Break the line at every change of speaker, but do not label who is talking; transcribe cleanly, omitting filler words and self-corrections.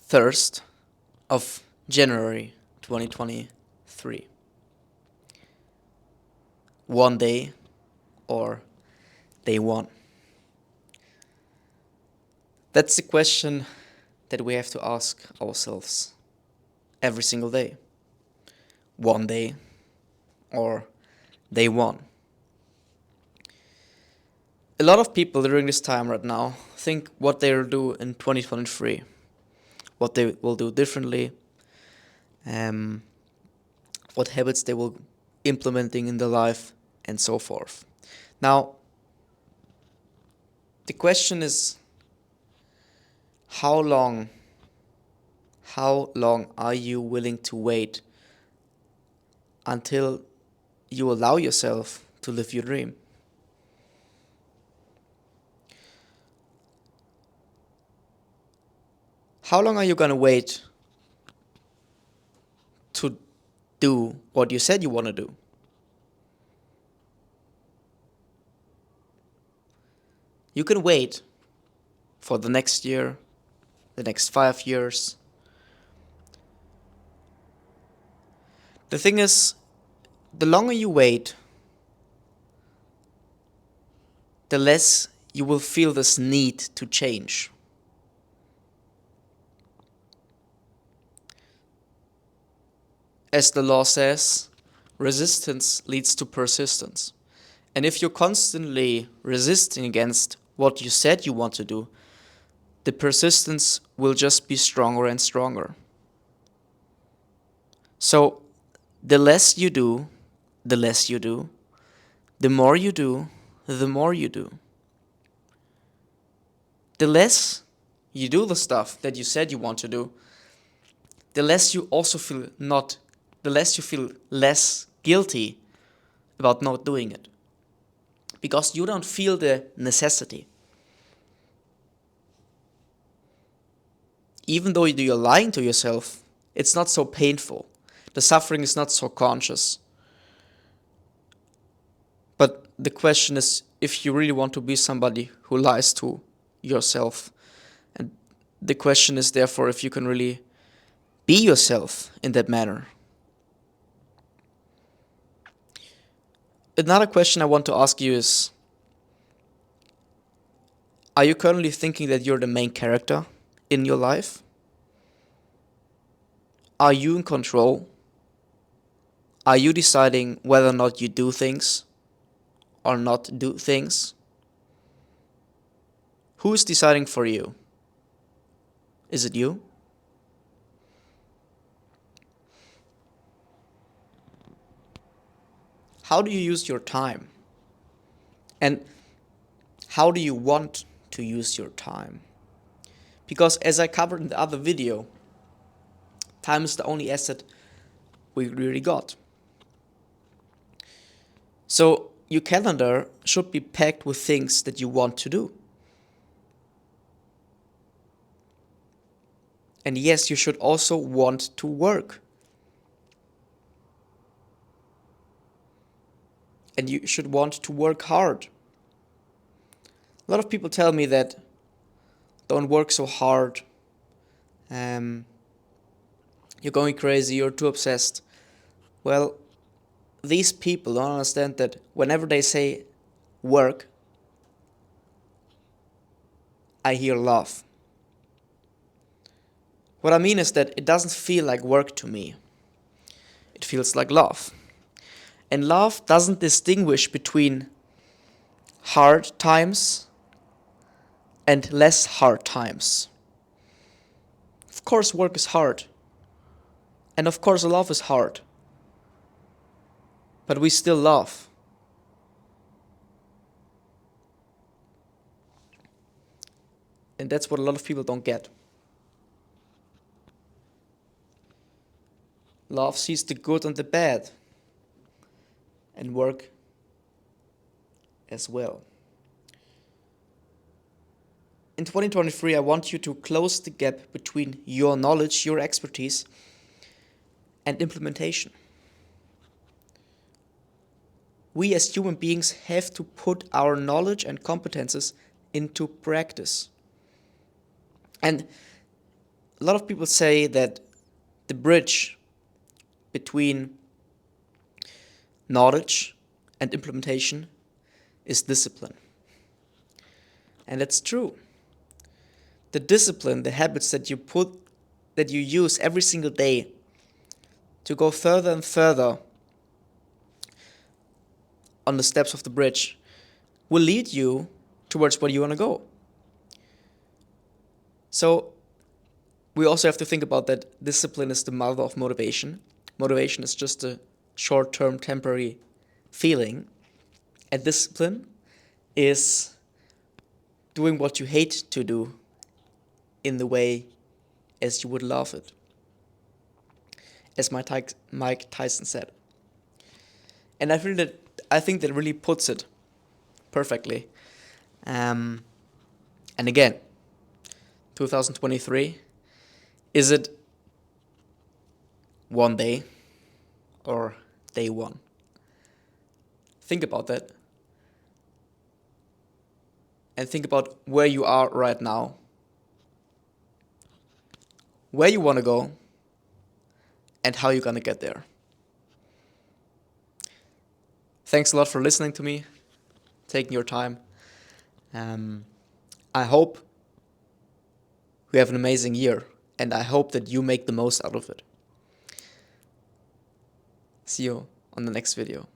1st of January 2023. One day or day one? That's the question that we have to ask ourselves every single day. One day or day one? A lot of people during this time right now think what they will do in 2023, what they will do differently, what habits they will implementing in their life, and so forth. Now, the question is, how long are you willing to wait until you allow yourself to live your dream? How long are you going to wait to do what you said you want to do? You can wait for the next year, the next 5 years. The thing is, the longer you wait, the less you will feel this need to change. As the law says, resistance leads to persistence. And if you're constantly resisting against what you said you want to do, the persistence will just be stronger and stronger. So the less you do, the less you do. The more you do, the more you do. The less you do the stuff that you said you want to do, the less you feel less guilty about not doing it. Because you don't feel the necessity. Even though you're lying to yourself, it's not so painful. The suffering is not so conscious. But the question is, if you really want to be somebody who lies to yourself, and the question is therefore if you can really be yourself in that manner. Another question I want to ask you is, are you currently thinking that you're the main character in your life? Are you in control? Are you deciding whether or not you do things or not do things? Who is deciding for you? Is it you? How do you use your time? And how do you want to use your time? Because as I covered in the other video, time is the only asset we really got. So your calendar should be packed with things that you want to do. And yes, you should also want to work. And you should want to work hard. A lot of people tell me that don't work so hard. You're going crazy, you're too obsessed. Well, these people don't understand that whenever they say work, I hear love. What I mean is that it doesn't feel like work to me. It feels like love. And love doesn't distinguish between hard times and less hard times. Of course, work is hard. And of course, love is hard. But we still love. And that's what a lot of people don't get. Love sees the good and the bad. And work as well. In 2023, I want you to close the gap between your knowledge, your expertise, and implementation. We as human beings have to put our knowledge and competences into practice. And lot of people say that the bridge between knowledge and implementation is discipline. And that's true. The discipline, the habits that you use every single day to go further and further on the steps of the bridge will lead you towards where you want to go. So we also have to think about that discipline is the mother of motivation. Motivation is just a short-term, temporary feeling. And discipline is doing what you hate to do in the way as you would love it. As Mike Tyson said. And I think that really puts it perfectly. And again, 2023, is it one day or day one? Think about that. And think about where you are right now, where you want to go, and how you're going to get there. Thanks a lot for listening to me, taking your time. I hope we have an amazing year, and I hope that you make the most out of it. See you on the next video.